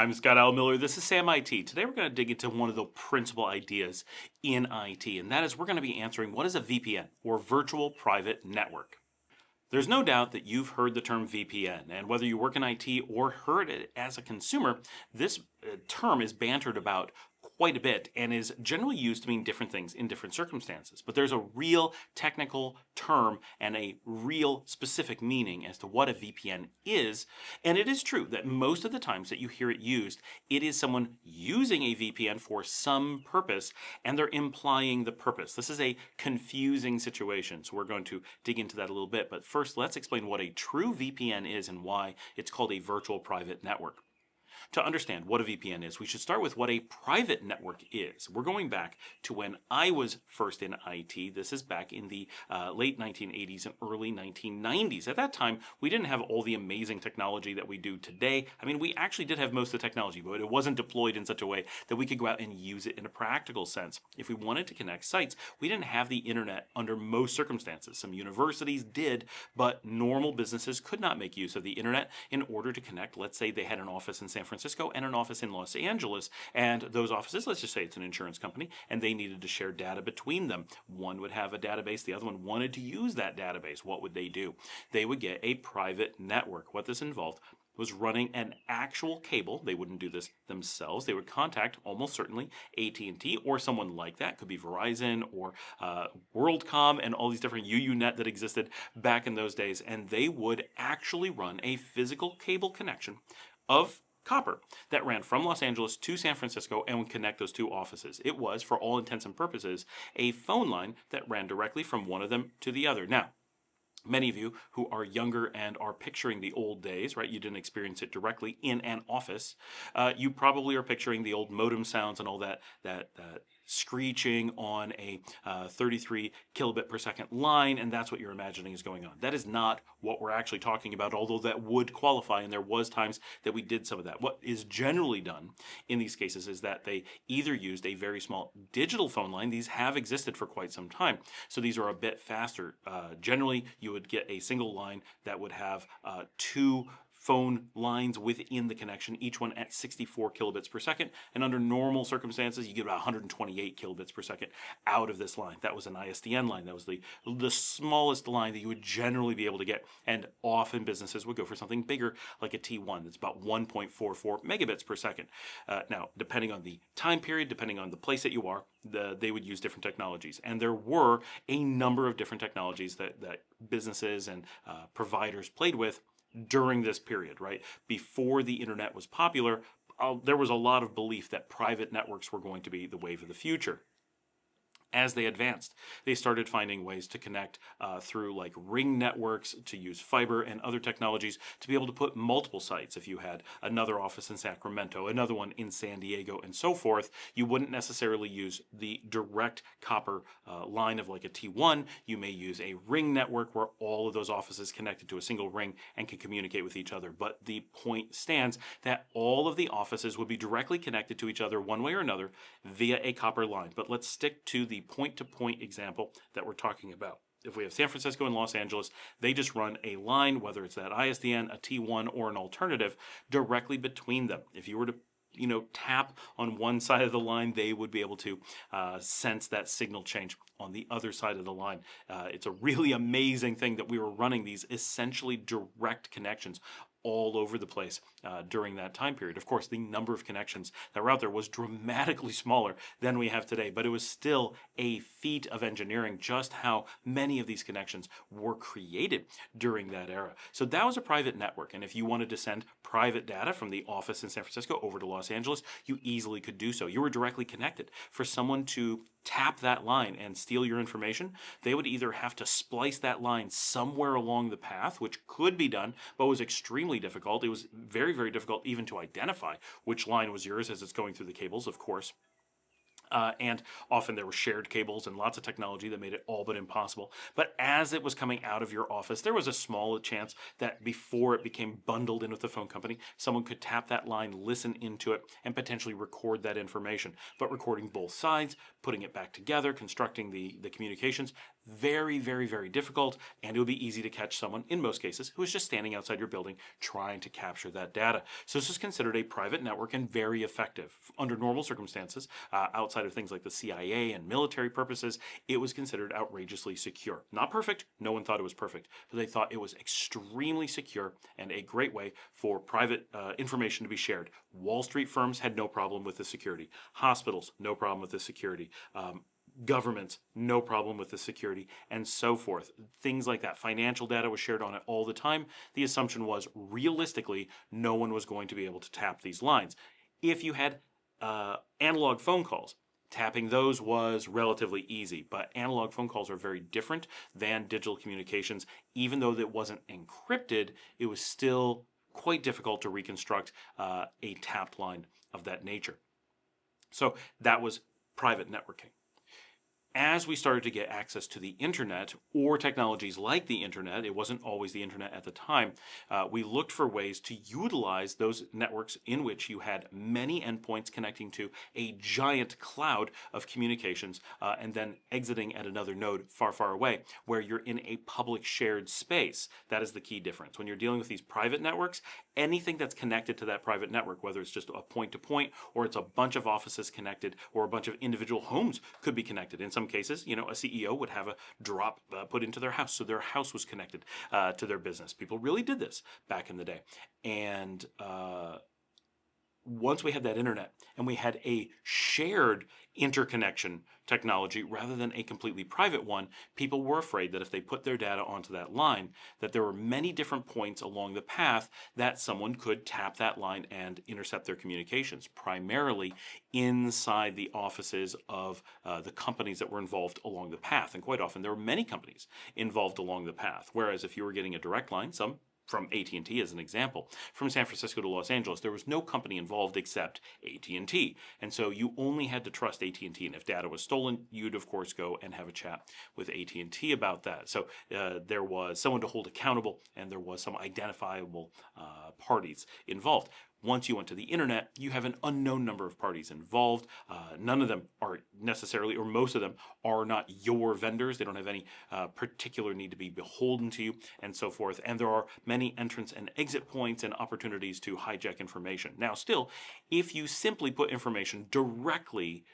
I'm Scott Al Miller. This is SAMIT. Today we're going to dig into one of the principal ideas in IT, and that is we're going to be answering what is a VPN, or Virtual Private Network. There's no doubt that you've heard the term VPN, and whether you work in IT or heard it as a consumer, this term is bantered about quite a bit and is generally used to mean different things in different circumstances. But there's a real technical term and a real specific meaning as to what a VPN is. And it is true that most of the times that you hear it used, it is someone using a VPN for some purpose, and they're implying the purpose. This is a confusing situation, so we're going to dig into that a little bit. But first, let's explain what a true VPN is and why it's called a virtual private network. To understand what a VPN is, we should start with what a private network is. We're going back to when I was first in IT. This is back in the late 1980s and early 1990s. At that time, we didn't have all the amazing technology that we do today. I mean, we actually did have most of the technology, but it wasn't deployed in such a way that we could go out and use it in a practical sense. If we wanted to connect sites, we didn't have the internet under most circumstances. Some universities did, but normal businesses could not make use of the internet in order to connect. Let's say they had an office in San Francisco and an office in Los Angeles, and those offices, let's just say it's an insurance company, and they needed to share data between them. One would have a database, the other one wanted to use that database. What would they do? They would get a private network. What this involved was running an actual cable. They wouldn't do this themselves. They would contact, almost certainly, AT&T or someone like that. Could be Verizon or WorldCom and all these different UUNet that existed back in those days, and they would actually run a physical cable connection of copper that ran from Los Angeles to San Francisco and would connect those two offices. It was, for all intents and purposes, a phone line that ran directly from one of them to the other. Now, many of you who are younger and are picturing the old days, right? You didn't experience it directly in an office. You probably are picturing the old modem sounds and all that screeching on a 33 kilobit per second line, and that's what you're imagining is going on. That is not what we're actually talking about, although that would qualify, and there was times that we did some of that. What is generally done in these cases is that they either used a very small digital phone line. These have existed for quite some time, so these are a bit faster. Generally, you would get a single line that would have two phone lines within the connection, each one at 64 kilobits per second. And under normal circumstances, you get about 128 kilobits per second out of this line. That was an ISDN line. That was the smallest line that you would generally be able to get. And often businesses would go for something bigger, like a T1 that's about 1.44 megabits per second. Now, depending on the time period, depending on the place that you are, they would use different technologies. And there were a number of different technologies that businesses and providers played with during this period, right? Before the internet was popular, there was a lot of belief that private networks were going to be the wave of the future. As they advanced, they started finding ways to connect through like ring networks, to use fiber and other technologies to be able to put multiple sites. If you had another office in Sacramento, another one in San Diego, and so forth, you wouldn't necessarily use the direct copper line of like a T1. You may use a ring network where all of those offices connected to a single ring and can communicate with each other. But the point stands that all of the offices would be directly connected to each other one way or another via a copper line. But let's stick to the point-to-point example that we're talking about. If we have San Francisco and Los Angeles, they just run a line, whether it's that ISDN, a T1, or an alternative, directly between them. If you were to tap on one side of the line, they would be able to sense that signal change on the other side of the line. It's a really amazing thing that we were running these essentially direct connections all over the place during that time period. Of course, the number of connections that were out there was dramatically smaller than we have today, but it was still a feat of engineering just how many of these connections were created during that era. So that was a private network, and if you wanted to send private data from the office in San Francisco over to Los Angeles, you easily could do so. You were directly connected. For someone to tap that line and steal your information, they would either have to splice that line somewhere along the path, which could be done, but was extremely difficult. It was very, very difficult even to identify which line was yours as it's going through the cables, of course. And often there were shared cables and lots of technology that made it all but impossible. But as it was coming out of your office, there was a small chance that before it became bundled in with the phone company, someone could tap that line, listen into it, and potentially record that information. But recording both sides, putting it back together, constructing the communications, Very, very, very difficult, and it would be easy to catch someone, in most cases, who is just standing outside your building trying to capture that data. So this is considered a private network and very effective. Under normal circumstances, outside of things like the CIA and military purposes, it was considered outrageously secure. Not perfect, no one thought it was perfect, but they thought it was extremely secure and a great way for private information to be shared. Wall Street firms had no problem with the security. Hospitals, no problem with the security. Governments, no problem with the security, and so forth. Things like that. Financial data was shared on it all the time. The assumption was, realistically, no one was going to be able to tap these lines. If you had analog phone calls, tapping those was relatively easy, but analog phone calls are very different than digital communications. Even though it wasn't encrypted, it was still quite difficult to reconstruct a tapped line of that nature. So that was private networking. As we started to get access to the internet or technologies like the internet, it wasn't always the internet at the time, we looked for ways to utilize those networks in which you had many endpoints connecting to a giant cloud of communications and then exiting at another node far, far away, where you're in a public shared space. That is the key difference. When you're dealing with these private networks, anything that's connected to that private network, whether it's just a point-to-point or it's a bunch of offices connected or a bunch of individual homes could be connected. In some cases, a CEO would have a drop put into their house, so their house was connected to their business. People really did this back in the day. And once we had that internet and we had a shared interconnection technology rather than a completely private one, people were afraid that if they put their data onto that line, that there were many different points along the path that someone could tap that line and intercept their communications, primarily inside the offices of the companies that were involved along the path. And quite often there were many companies involved along the path, whereas if you were getting a direct line, some from AT&T as an example, from San Francisco to Los Angeles, there was no company involved except AT&T. And so you only had to trust AT&T. And if data was stolen, you'd of course go and have a chat with AT&T about that. So there was someone to hold accountable and there was some identifiable parties involved. Once you went to the internet, you have an unknown number of parties involved. None of them are necessarily, or most of them, are not your vendors. They don't have any particular need to be beholden to you, and so forth. And there are many entrance and exit points and opportunities to hijack information. Now, still, if you simply put information directly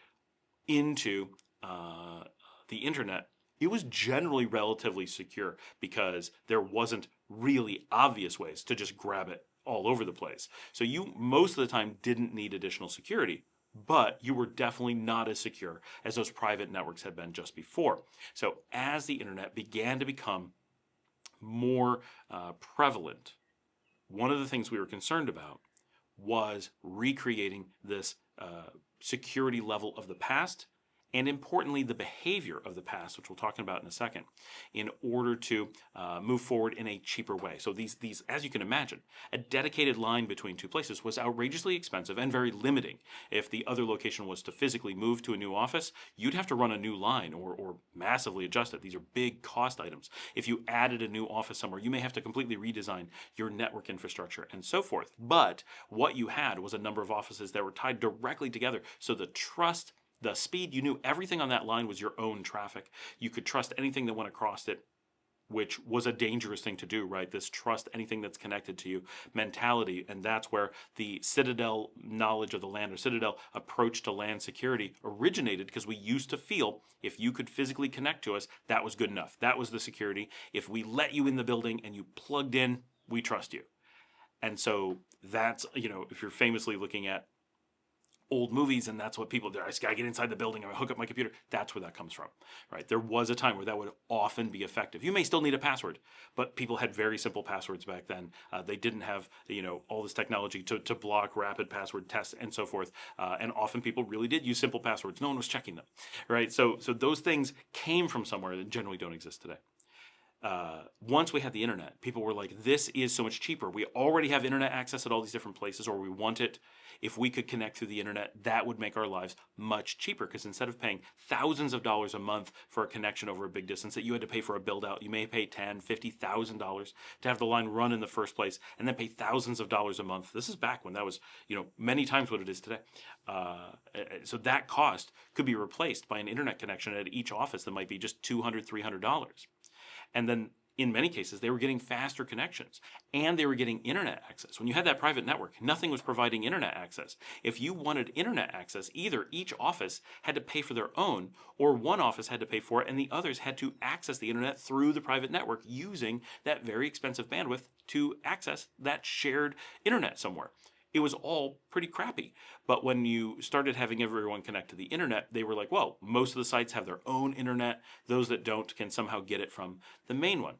into the internet, it was generally relatively secure because there wasn't really obvious ways to just grab it all over the place. So you most of the time didn't need additional security, but you were definitely not as secure as those private networks had been just before. So as the internet began to become more prevalent, one of the things we were concerned about was recreating this security level of the past, and importantly, the behavior of the past, which we'll talk about in a second, in order to move forward in a cheaper way. So these, as you can imagine, a dedicated line between two places was outrageously expensive and very limiting. If the other location was to physically move to a new office, you'd have to run a new line or massively adjust it. These are big cost items. If you added a new office somewhere, you may have to completely redesign your network infrastructure and so forth. But what you had was a number of offices that were tied directly together. So the trust, the speed, you knew everything on that line was your own traffic. You could trust anything that went across it, which was a dangerous thing to do, right? This trust anything that's connected to you mentality. And that's where the Citadel knowledge of the land, or Citadel approach to land security, originated, because we used to feel if you could physically connect to us, that was good enough. That was the security. If we let you in the building and you plugged in, we trust you. And so that's, if you're famously looking at old movies, and that's what people do. I just gotta get inside the building and hook up my computer. That's where that comes from, right? There was a time where that would often be effective. You may still need a password, but people had very simple passwords back then. They didn't have, all this technology to block rapid password tests and so forth. And often people really did use simple passwords. No one was checking them, right? So those things came from somewhere that generally don't exist today. once we had the internet, people were like, this is so much cheaper. We already have internet access at all these different places, or we want it. If we could connect through the internet, that would make our lives much cheaper, because instead of paying thousands of dollars a month for a connection over a big distance that you had to pay for a build out, you may pay $10,000, $50,000 to have the line run in the first place, and then pay thousands of dollars a month. This is back when that was, many times what it is today. So that cost could be replaced by an internet connection at each office that might be just $200, $300. And then in many cases, they were getting faster connections and they were getting internet access. When you had that private network, nothing was providing internet access. If you wanted internet access, either each office had to pay for their own, or one office had to pay for it and the others had to access the internet through the private network using that very expensive bandwidth to access that shared internet somewhere. It was all pretty crappy. But when you started having everyone connect to the internet, they were like, well, most of the sites have their own internet. Those that don't can somehow get it from the main one.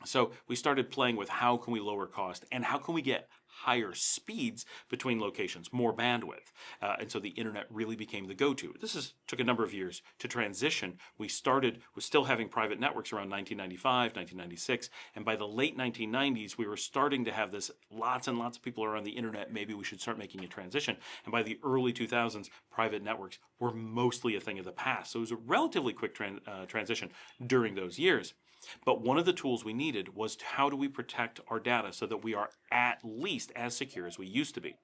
So we started playing with how can we lower cost and how can we get higher speeds between locations, more bandwidth. And so the internet really became the go-to. This took a number of years to transition. We started with still having private networks around 1995, 1996, and by the late 1990s, we were starting to have this, lots and lots of people are on the internet, maybe we should start making a transition. And by the early 2000s, private networks were mostly a thing of the past. So it was a relatively quick transition during those years. But one of the tools we needed was how do we protect our data so that we are at least as secure as we used to be?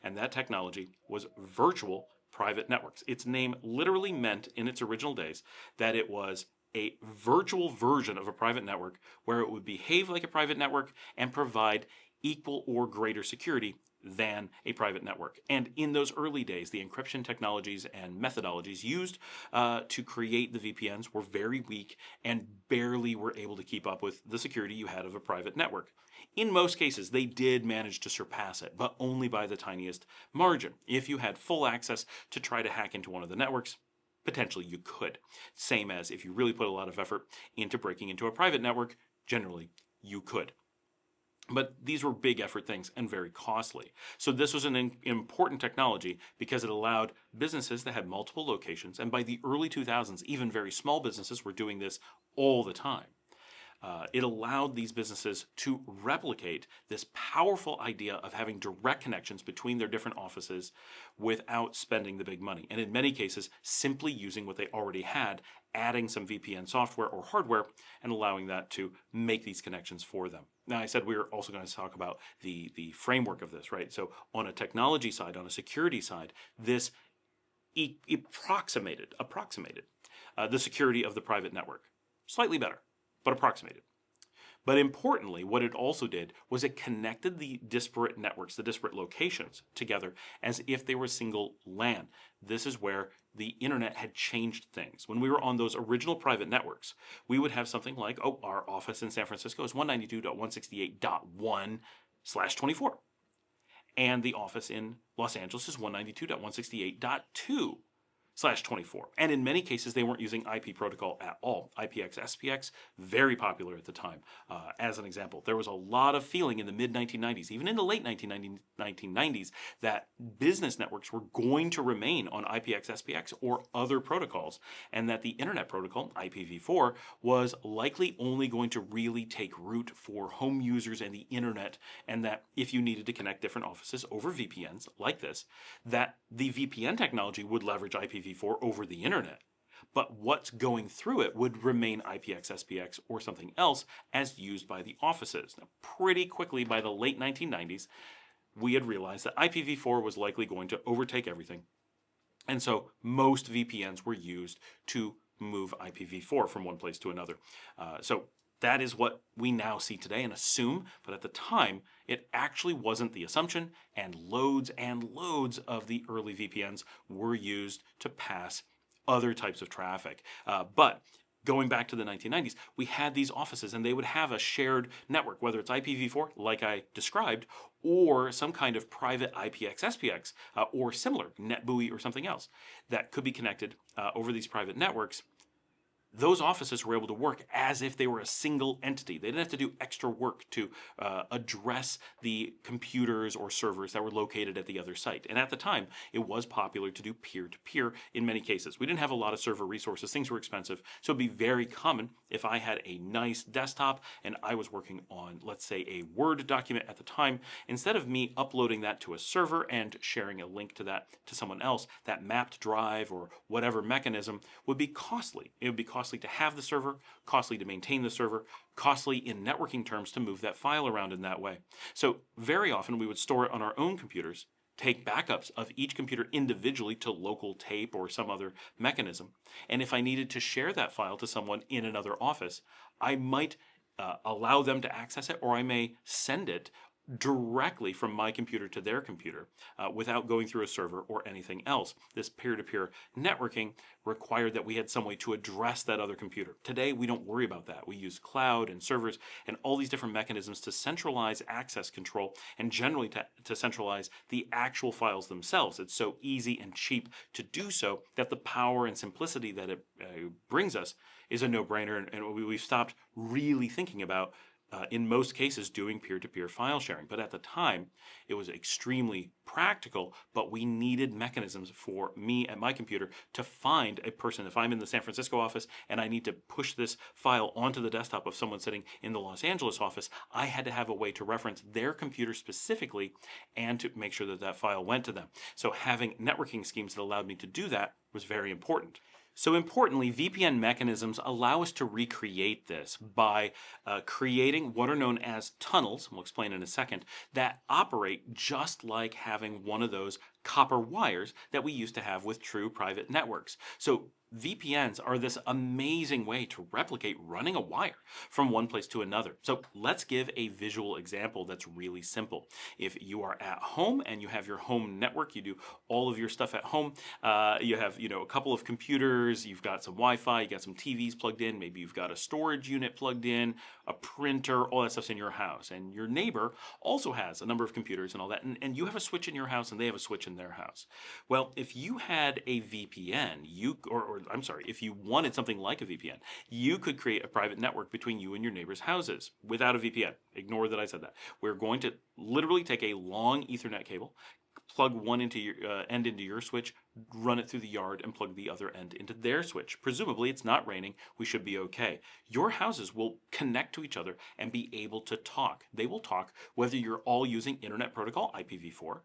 And that technology was virtual private networks. Its name literally meant in its original days that it was a virtual version of a private network where it would behave like a private network and provide equal or greater security than a private network. And in those early days, the encryption technologies and methodologies used to create the VPNs were very weak and barely were able to keep up with the security you had of a private network. In most cases, they did manage to surpass it, but only by the tiniest margin. If you had full access to try to hack into one of the networks, potentially you could. Same as if you really put a lot of effort into breaking into a private network, generally you could. But these were big effort things and very costly. So this was an important technology because it allowed businesses that had multiple locations, and by the early 2000s, even very small businesses were doing this all the time. It allowed these businesses to replicate this powerful idea of having direct connections between their different offices without spending the big money. And in many cases, simply using what they already had, adding some VPN software or hardware, and allowing that to make these connections for them. Now, I said we were also going to talk about the framework of this, right? So on a technology side, on a security side, this approximated the security of the private network. Slightly better, but approximated. But importantly, what it also did was it connected the disparate networks, the disparate locations together as if they were single LAN. This is where the internet had changed things. When we were on those original private networks, we would have something like, our office in San Francisco is 192.168.1/24. And the office in Los Angeles is 192.168.2/24. And in many cases, they weren't using IP protocol at all. IPX, SPX, very popular at the time. As an example, there was a lot of feeling in the mid-1990s, even in the late 1990s, that business networks were going to remain on IPX, SPX, or other protocols, and that the internet protocol, IPv4, was likely only going to really take root for home users and the internet, and that if you needed to connect different offices over VPNs like this, that the VPN technology would leverage IPv4 over the internet. But what's going through it would remain IPX, SPX, or something else as used by the offices. Now, pretty quickly by the late 1990s, we had realized that IPv4 was likely going to overtake everything. And so most VPNs were used to move IPv4 from one place to another. So that is what we now see today and assume, but at the time, it actually wasn't the assumption, and loads of the early VPNs were used to pass other types of traffic. But going back to the 1990s, we had these offices and they would have a shared network, whether it's IPv4, like I described, or some kind of private IPX, SPX, or similar, NetBUI or something else that could be connected over these private networks. those offices were able to work as if they were a single entity. They didn't have to do extra work to address the computers or servers that were located at the other site. And at the time, it was popular to do peer-to-peer in many cases. We didn't have a lot of server resources. Things were expensive. So it'd be very common if I had a nice desktop and I was working on, let's say, a Word document at the time, instead of me uploading that to a server and sharing a link to that to someone else, that mapped drive or whatever mechanism would be costly. It would be costly to have the server, costly to maintain the server, costly in networking terms to move that file around in that way. So very often we would store it on our own computers, take backups of each computer individually to local tape or some other mechanism. And if I needed to share that file to someone in another office, I might allow them to access it, or I may send it directly from my computer to their computer without going through a server or anything else. This peer-to-peer networking required that we had some way to address that other computer. Today, we don't worry about that. We use cloud and servers and all these different mechanisms to centralize access control and generally to centralize the actual files themselves. It's so easy and cheap to do so that the power and simplicity that it brings us is a no-brainer, and we've stopped really thinking about in most cases doing peer-to-peer file sharing. But at the time, it was extremely practical, but we needed mechanisms for me at my computer to find a person. If I'm in the San Francisco office and I need to push this file onto the desktop of someone sitting in the Los Angeles office, I had to have a way to reference their computer specifically and to make sure that that file went to them. So having networking schemes that allowed me to do that was very important. So importantly, VPN mechanisms allow us to recreate this by creating what are known as tunnels, and we'll explain in a second, that operate just like having one of those copper wires that we used to have with true private networks. So VPNs are this amazing way to replicate running a wire from one place to another. So let's give a visual example that's really simple. If you are at home and you have your home network, you do all of your stuff at home, you have a couple of computers, you've got some Wi-Fi, you got some TVs plugged in, maybe you've got a storage unit plugged in, a printer, all that stuff's in your house. And your neighbor also has a number of computers and all that, and you have a switch in your house and they have a switch in their house. Well, if you had a VPN, if you wanted something like a VPN, you could create a private network between you and your neighbor's houses without a VPN. Ignore that I said that. We're going to literally take a long Ethernet cable, plug one into your end into your switch, run it through the yard, and plug the other end into their switch. Presumably, it's not raining. We should be okay. Your houses will connect to each other and be able to talk. They will talk whether you're all using Internet Protocol, IPv4,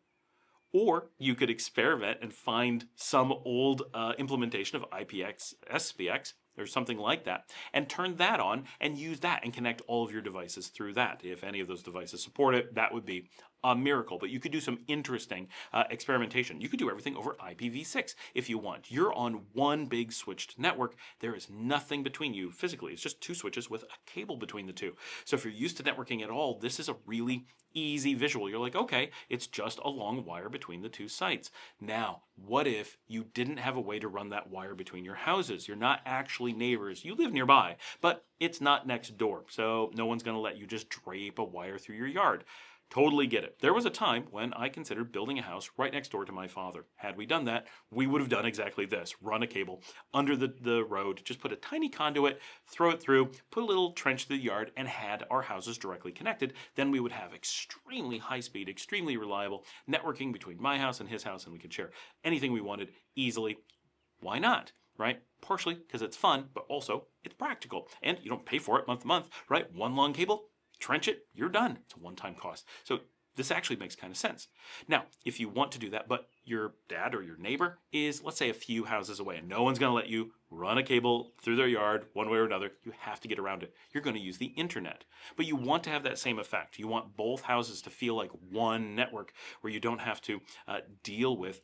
or you could experiment and find some old implementation of IPX, SPX, or something like that, and turn that on and use that and connect all of your devices through that. If any of those devices support it, that would be a miracle. But you could do some interesting experimentation. You could do everything over IPv6 if you want. You're on one big switched network. There is nothing between you physically. It's just two switches with a cable between the two. So if you're used to networking at all, this is a really easy visual. You're like, okay, it's just a long wire between the two sites. Now, what if you didn't have a way to run that wire between your houses? You're not actually neighbors. You live nearby, but it's not next door. So no one's going to let you just drape a wire through your yard. Totally get it. There was a time when I considered building a house right next door to my father. Had we done that, we would have done exactly this. Run a cable under the road, just put a tiny conduit, throw it through, put a little trench through the yard, and had our houses directly connected. Then we would have extremely high speed, extremely reliable networking between my house and his house, and we could share anything we wanted easily. Why not? Right? Partially because it's fun, but also it's practical. And you don't pay for it month to month, right? One long cable, trench it, you're done. It's a one-time cost. So this actually makes kind of sense. Now, if you want to do that, but your dad or your neighbor is, let's say, a few houses away, and no one's going to let you run a cable through their yard one way or another, you have to get around it. You're going to use the internet. But you want to have that same effect. You want both houses to feel like one network where you don't have to deal with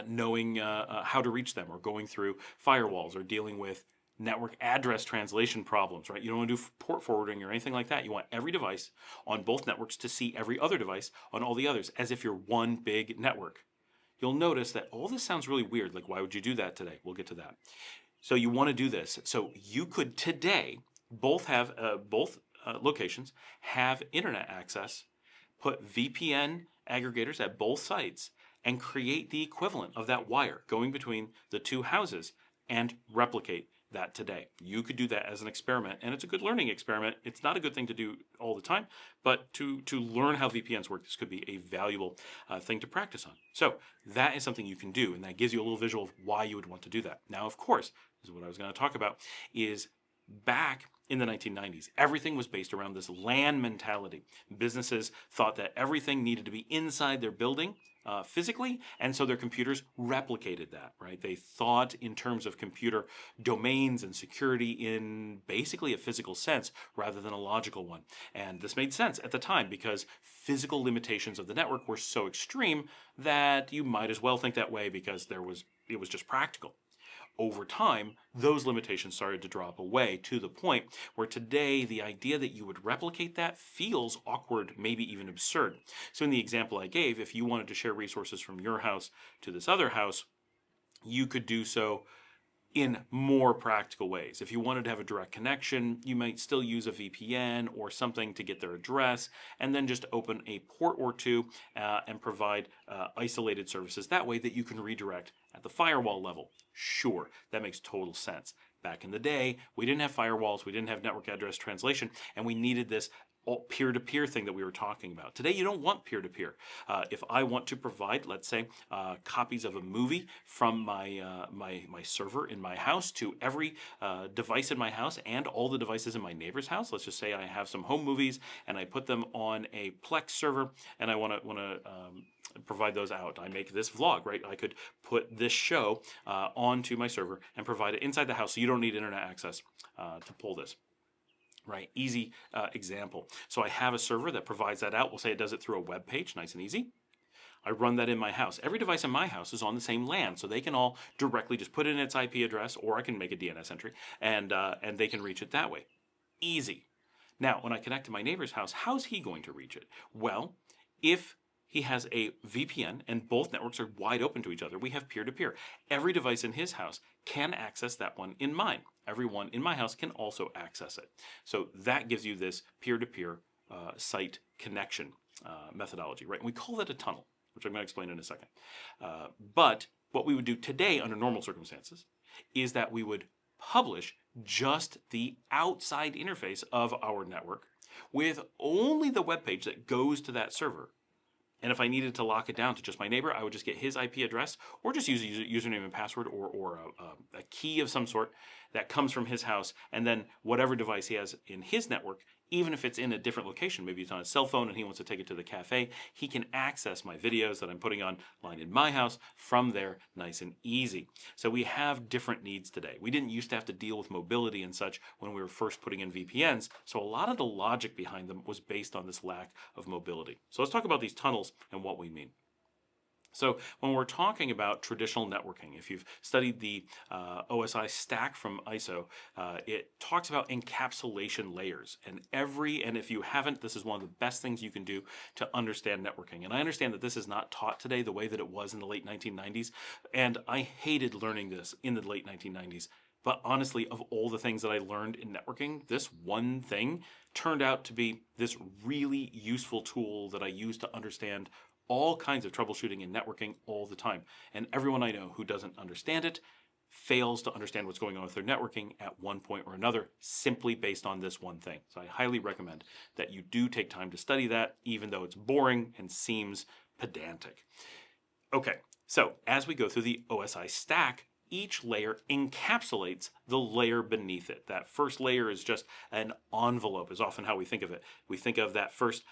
knowing how to reach them or going through firewalls or dealing with network address translation problems, right? You don't want to do port forwarding or anything like that. You want every device on both networks to see every other device on all the others as if you're one big network. You'll notice that all this sounds really weird. Like, why would you do that today? We'll get to that. So you want to do this. So you could today both locations have internet access, put VPN aggregators at both sites, and create the equivalent of that wire going between the two houses and replicate that today. You could do that as an experiment, and it's a good learning experiment. It's not a good thing to do all the time, but to learn how VPNs work, this could be a valuable thing to practice on. So that is something you can do, and that gives you a little visual of why you would want to do that. Now, of course, this is what I was going to talk about, is back in the 1990s, everything was based around this LAN mentality. Businesses thought that everything needed to be inside their building physically, and so their computers replicated that, right? They thought in terms of computer domains and security in basically a physical sense rather than a logical one. And this made sense at the time because physical limitations of the network were so extreme that you might as well think that way because it was just practical. Over time, those limitations started to drop away to the point where today the idea that you would replicate that feels awkward, maybe even absurd. So in the example I gave, if you wanted to share resources from your house to this other house, you could do so in more practical ways. If you wanted to have a direct connection, you might still use a VPN or something to get their address, and then just open a port or two and provide isolated services that way that you can redirect at the firewall level. Sure, that makes total sense. Back in the day, we didn't have firewalls, we didn't have network address translation, and we needed this peer-to-peer thing that we were talking about. Today, you don't want peer-to-peer. If I want to provide, let's say, copies of a movie from my server in my house to every device in my house and all the devices in my neighbor's house, let's just say I have some home movies and I put them on a Plex server and I want to provide those out. I make this vlog, right? I could put this show onto my server and provide it inside the house so you don't need internet access to pull this. Right, easy example. So I have a server that provides that out. We'll say it does it through a web page, nice and easy. I run that in my house. Every device in my house is on the same LAN, so they can all directly just put in its IP address, or I can make a DNS entry, and they can reach it that way. Easy. Now, when I connect to my neighbor's house, how's he going to reach it? Well, if he has a VPN and both networks are wide open to each other, we have peer-to-peer. Every device in his house can access that one in mine. Everyone in my house can also access it. So that gives you this peer-to-peer site connection methodology, right? And we call that a tunnel, which I'm going to explain in a second. But what we would do today under normal circumstances is that we would publish just the outside interface of our network with only the web page that goes to that server. And if I needed to lock it down to just my neighbor, I would just get his IP address or just use a username and password or a key of some sort that comes from his house. And then whatever device he has in his network, even if it's in a different location, maybe it's on his cell phone and he wants to take it to the cafe, he can access my videos that I'm putting online in my house from there nice and easy. So we have different needs today. We didn't used to have to deal with mobility and such when we were first putting in VPNs. So a lot of the logic behind them was based on this lack of mobility. So let's talk about these tunnels and what we mean. So when we're talking about traditional networking, if you've studied the OSI stack from ISO, it talks about encapsulation layers. And if you haven't, this is one of the best things you can do to understand networking. And I understand that this is not taught today the way that it was in the late 1990s. And I hated learning this in the late 1990s. But honestly, of all the things that I learned in networking, this one thing turned out to be this really useful tool that I use to understand all kinds of troubleshooting and networking all the time. And everyone I know who doesn't understand it fails to understand what's going on with their networking at one point or another simply based on this one thing. So I highly recommend that you do take time to study that, even though it's boring and seems pedantic. Okay, so as we go through the OSI stack, each layer encapsulates the layer beneath it. That first layer is just an envelope, is often how we think of it. We think of that first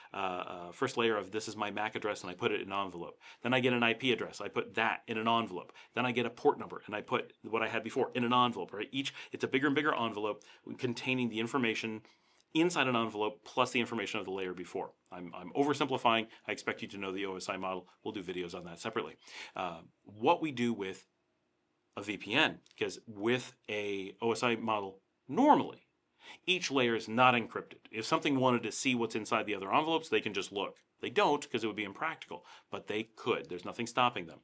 layer of this is my MAC address and I put it in an envelope. Then I get an IP address, I put that in an envelope. Then I get a port number and I put what I had before in an envelope, right? It's a bigger and bigger envelope containing the information inside an envelope plus the information of the layer before. I'm oversimplifying. I expect you to know the OSI model. We'll do videos on that separately. What we do with a VPN, because with a OSI model, normally, each layer is not encrypted. If something wanted to see what's inside the other envelopes, they can just look. They don't because it would be impractical, but they could. There's nothing stopping them.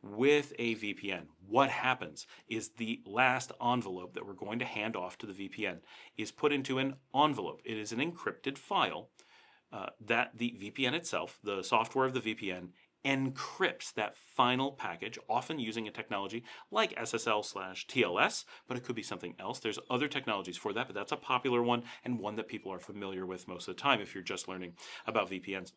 With a VPN, what happens is the last envelope that we're going to hand off to the VPN is put into an envelope. It is an encrypted file that the VPN itself, the software of the VPN, encrypts that final package, often using a technology like SSL/TLS, but it could be something else. There's other technologies for that, but that's a popular one and one that people are familiar with most of the time if you're just learning about VPNs.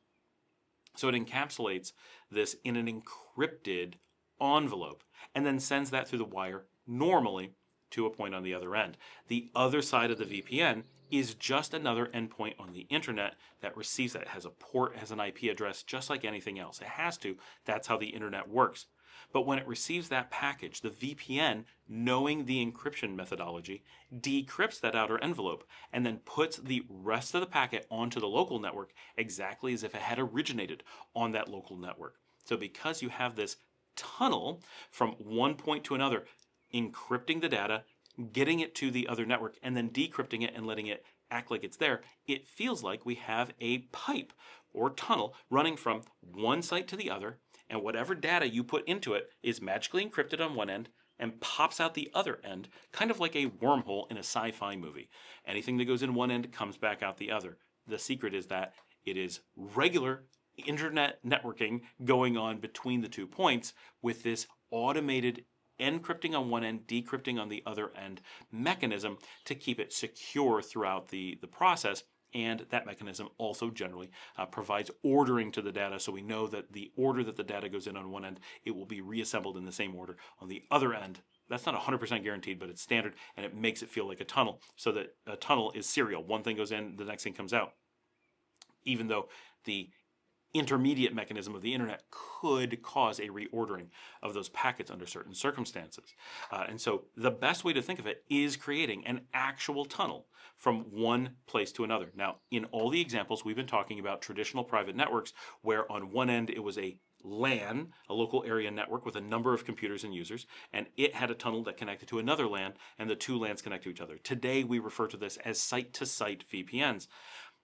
So it encapsulates this in an encrypted envelope and then sends that through the wire normally to a point on the other end. The other side of the VPN is just another endpoint on the internet that receives that. It has a port, has an IP address, just like anything else. It has to. That's how the internet works. But when it receives that package, the VPN, knowing the encryption methodology, decrypts that outer envelope and then puts the rest of the packet onto the local network exactly as if it had originated on that local network. So because you have this tunnel from one point to another, encrypting the data, getting it to the other network, and then decrypting it and letting it act like it's there, it feels like we have a pipe or tunnel running from one site to the other, and whatever data you put into it is magically encrypted on one end and pops out the other end, kind of like a wormhole in a sci-fi movie. Anything that goes in one end comes back out the other. The secret is that it is regular internet networking going on between the 2 points with this automated encrypting on one end, decrypting on the other end mechanism to keep it secure throughout the process. And that mechanism also generally provides ordering to the data, so we know that the order that the data goes in on one end, it will be reassembled in the same order on the other end. That's not 100% guaranteed, but it's standard, and it makes it feel like a tunnel, so that a tunnel is serial. One thing goes in, the next thing comes out. Even though the intermediate mechanism of the internet could cause a reordering of those packets under certain circumstances. And so the best way to think of it is creating an actual tunnel from one place to another. Now, in all the examples, we've been talking about traditional private networks where on one end it was a LAN, a local area network with a number of computers and users, and it had a tunnel that connected to another LAN, and the two LANs connect to each other. Today, we refer to this as site-to-site VPNs.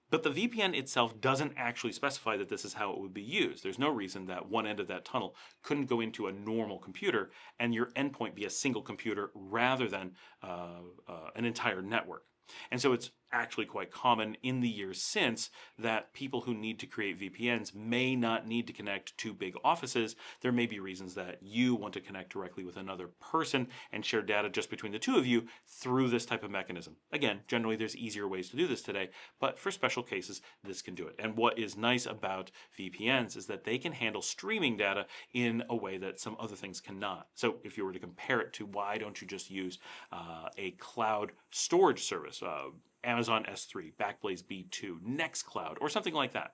But the VPN itself doesn't actually specify that this is how it would be used. There's no reason that one end of that tunnel couldn't go into a normal computer and your endpoint be a single computer rather than an entire network. And so it's actually quite common in the years since that people who need to create VPNs may not need to connect to big offices. There may be reasons that you want to connect directly with another person and share data just between the two of you through this type of mechanism. Again, generally there's easier ways to do this today, but for special cases, this can do it. And what is nice about VPNs is that they can handle streaming data in a way that some other things cannot. So if you were to compare it to why don't you just use a cloud storage service, Amazon S3, Backblaze B2, Nextcloud, or something like that.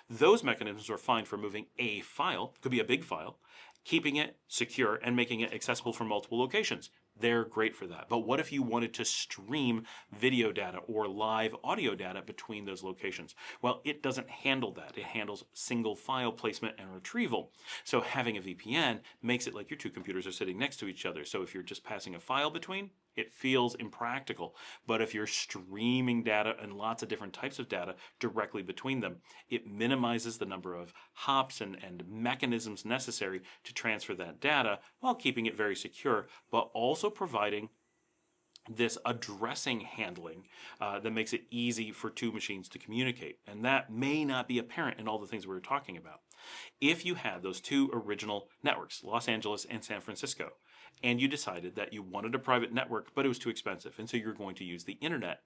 Those mechanisms are fine for moving a file, could be a big file, keeping it secure and making it accessible from multiple locations. They're great for that. But what if you wanted to stream video data or live audio data between those locations? Well, it doesn't handle that. It handles single file placement and retrieval. So having a VPN makes it like your two computers are sitting next to each other. So if you're just passing a file between, it feels impractical. But if you're streaming data and lots of different types of data directly between them, it minimizes the number of hops and mechanisms necessary to transfer that data while keeping it very secure, but also providing this addressing handling that makes it easy for two machines to communicate. And that may not be apparent in all the things we were talking about. If you had those two original networks, Los Angeles and San Francisco, and you decided that you wanted a private network, but it was too expensive, and so you're going to use the internet.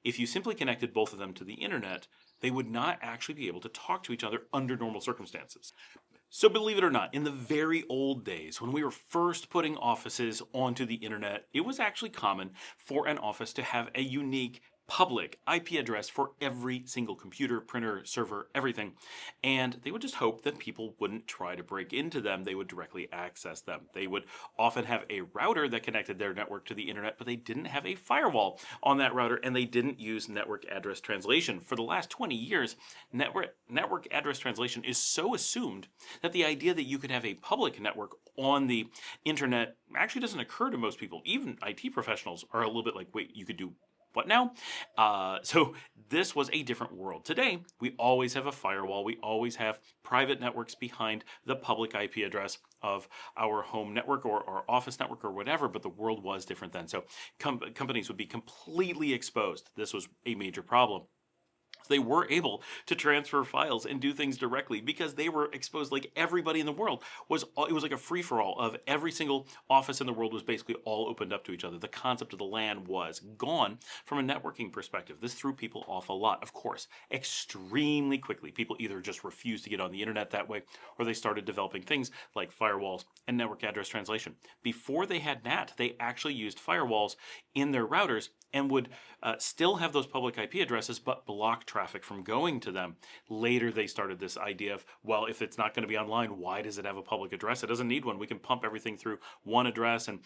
If you simply connected both of them to the internet, they would not actually be able to talk to each other under normal circumstances. So believe it or not, in the very old days, when we were first putting offices onto the internet, it was actually common for an office to have a unique public IP address for every single computer, printer, server, everything. And they would just hope that people wouldn't try to break into them. They would directly access them. They would often have a router that connected their network to the internet, but they didn't have a firewall on that router, and they didn't use network address translation. For the last 20 years, network address translation is so assumed that the idea that you could have a public network on the internet actually doesn't occur to most people. Even IT professionals are a little bit like, wait, you could do what now? So this was a different world. Today, we always have a firewall. We always have private networks behind the public IP address of our home network or our office network or whatever, but the world was different then. So companies would be completely exposed. This was a major problem. They were able to transfer files and do things directly because they were exposed. Like everybody in the world was, it was like a free-for-all of every single office in the world was basically all opened up to each other. The concept of the LAN was gone from a networking perspective. This threw people off a lot, of course, extremely quickly. People either just refused to get on the internet that way, or they started developing things like firewalls and network address translation. Before they had NAT, they actually used firewalls in their routers and would still have those public IP addresses, but block traffic from going to them. Later, they started this idea of, well, if it's not going to be online, why does it have a public address? It doesn't need one. We can pump everything through one address, and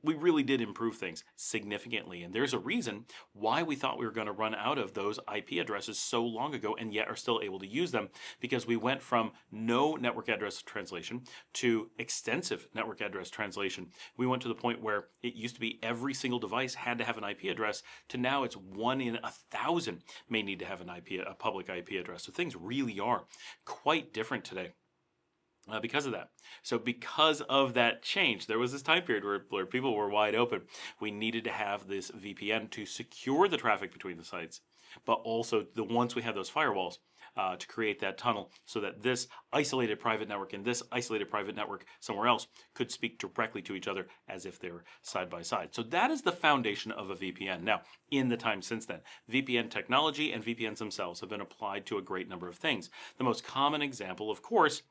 we really did improve things significantly. And there's a reason why we thought we were going to run out of those IP addresses so long ago and yet are still able to use them, because we went from no network address translation to extensive network address translation. We went to the point where it used to be every single device had to have an IP address to now it's 1 in 1,000 may need to have a public IP address. So things really are quite different today. Because of that. So because of that change, there was this time period where people were wide open. We needed to have this VPN to secure the traffic between the sites, but also once we had those firewalls to create that tunnel so that this isolated private network and this isolated private network somewhere else could speak directly to each other as if they were side by side. So that is the foundation of a VPN. Now, in the time since then, VPN technology and VPNs themselves have been applied to a great number of things. The most common example, of course,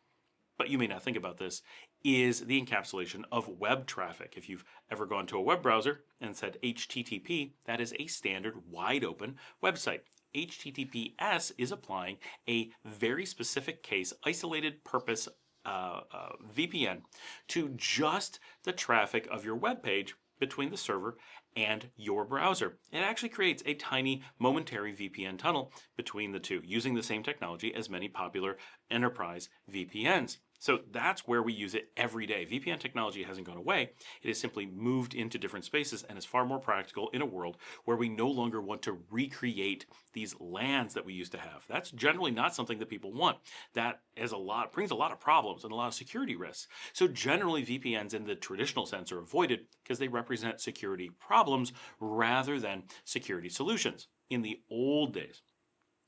but you may not think about this, is the encapsulation of web traffic. If you've ever gone to a web browser and said HTTP, that is a standard wide open website. HTTPS is applying a very specific case, isolated purpose VPN to just the traffic of your web page between the server and your browser. It actually creates a tiny momentary VPN tunnel between the two, using the same technology as many popular enterprise VPNs. So that's where we use it every day. VPN technology hasn't gone away. It has simply moved into different spaces and is far more practical in a world where we no longer want to recreate these LANs that we used to have. That's generally not something that people want. That brings a lot of problems and a lot of security risks. So generally VPNs in the traditional sense are avoided because they represent security problems rather than security solutions. In the old days,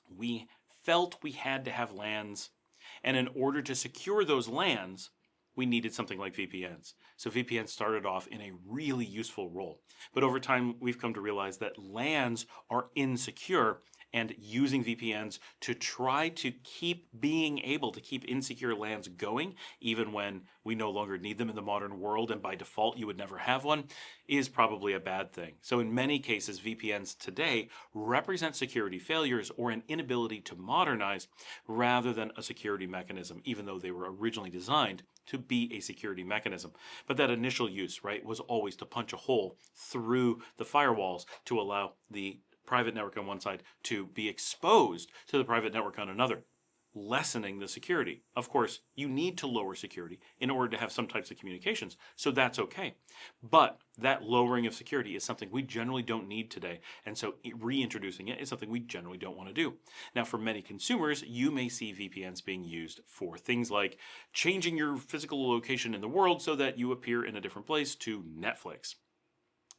we felt we had to have LANs, and in order to secure those LANs, we needed something like VPNs. So VPNs started off in a really useful role. But over time, we've come to realize that LANs are insecure, and using VPNs to try to keep being able to keep insecure LANs going, even when we no longer need them in the modern world and by default you would never have one, is probably a bad thing. So in many cases, VPNs today represent security failures or an inability to modernize rather than a security mechanism, even though they were originally designed to be a security mechanism. But that initial use, right, was always to punch a hole through the firewalls to allow the private network on one side to be exposed to the private network on another, lessening the security. Of course, you need to lower security in order to have some types of communications, so that's okay. But that lowering of security is something we generally don't need today, and so reintroducing it is something we generally don't want to do. Now, for many consumers, you may see VPNs being used for things like changing your physical location in the world so that you appear in a different place to Netflix.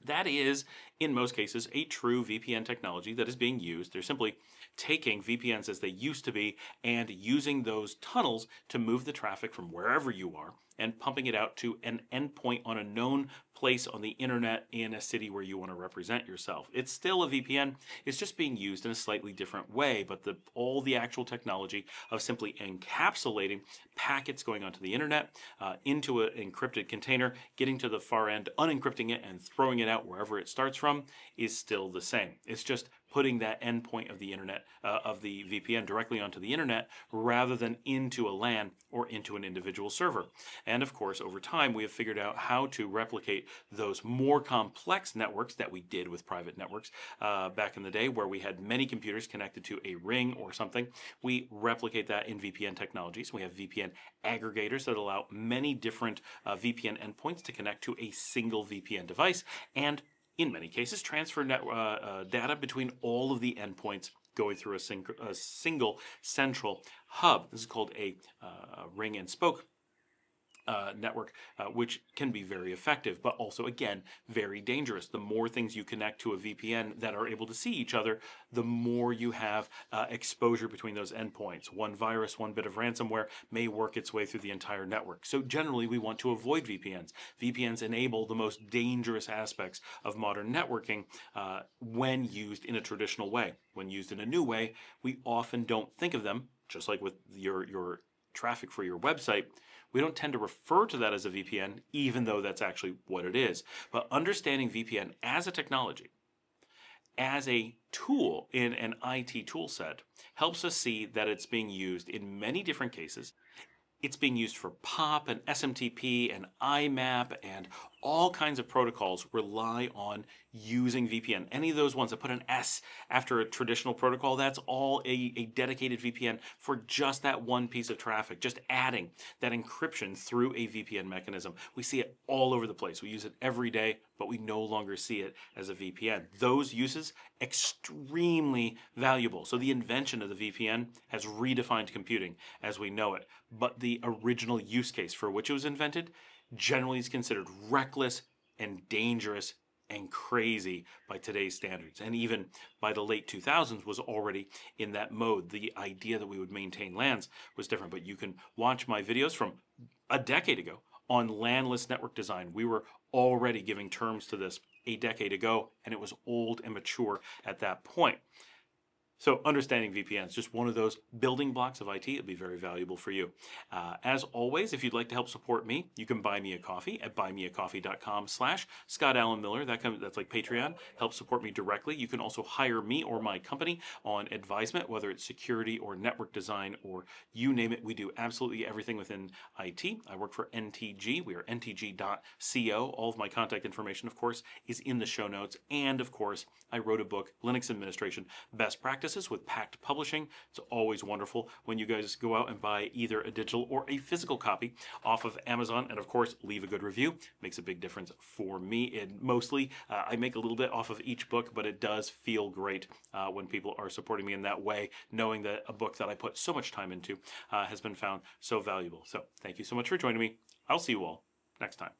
That is, in most cases, a true VPN technology that is being used. They're simply taking VPNs as they used to be and using those tunnels to move the traffic from wherever you are and pumping it out to an endpoint on a known place on the internet in a city where you want to represent yourself. It's still a VPN. It's just being used in a slightly different way, but all the actual technology of simply encapsulating packets going onto the internet into an encrypted container, getting to the far end, unencrypting it, and throwing it out wherever it starts from is still the same. It's just putting that endpoint of the internet, of the VPN directly onto the internet rather than into a LAN or into an individual server. And of course, over time, we have figured out how to replicate those more complex networks that we did with private networks back in the day, where we had many computers connected to a ring or something. We replicate that in VPN technologies. We have VPN aggregators that allow many different VPN endpoints to connect to a single VPN device, and in many cases, transfer data between all of the endpoints going through a single central hub. This is called a ring and spoke network, which can be very effective, but also, again, very dangerous. The more things you connect to a VPN that are able to see each other, the more you have exposure between those endpoints. One virus, one bit of ransomware may work its way through the entire network. So generally, we want to avoid VPNs. VPNs enable the most dangerous aspects of modern networking when used in a traditional way. When used in a new way, we often don't think of them, just like with your traffic for your website. We don't tend to refer to that as a VPN, even though that's actually what it is. But understanding VPN as a technology, as a tool in an IT tool set, helps us see that it's being used in many different cases. It's being used for POP and SMTP and IMAP, and all kinds of protocols rely on using VPN. Any of those ones that put an S after a traditional protocol, that's all a dedicated VPN for just that one piece of traffic, just adding that encryption through a VPN mechanism. We see it all over the place. We use it every day, but we no longer see it as a VPN. Those uses, extremely valuable. So the invention of the VPN has redefined computing as we know it. But the original use case for which it was invented generally is considered reckless and dangerous and crazy by today's standards. And even by the late 2000s was already in that mode. The idea that we would maintain LANs was different. But you can watch my videos from a decade ago on LAN-less network design. We were already giving terms to this a decade ago, and it was old and mature at that point. So understanding VPN is just one of those building blocks of IT. It'll be very valuable for you. As always, if you'd like to help support me, you can buy me a coffee at buymeacoffee.com/Scott Allen Miller. That's like Patreon. Help support me directly. You can also hire me or my company on advisement, whether it's security or network design or you name it. We do absolutely everything within IT. I work for NTG. We are ntg.co. All of my contact information, of course, is in the show notes. And of course, I wrote a book, Linux Administration Best Practices, with Pact Publishing. It's always wonderful when you guys go out and buy either a digital or a physical copy off of Amazon, and of course leave a good review. Makes a big difference for me. And mostly I make a little bit off of each book, but it does feel great when people are supporting me in that way, knowing that a book that I put so much time into has been found so valuable. So thank you so much for joining me. I'll see you all next time.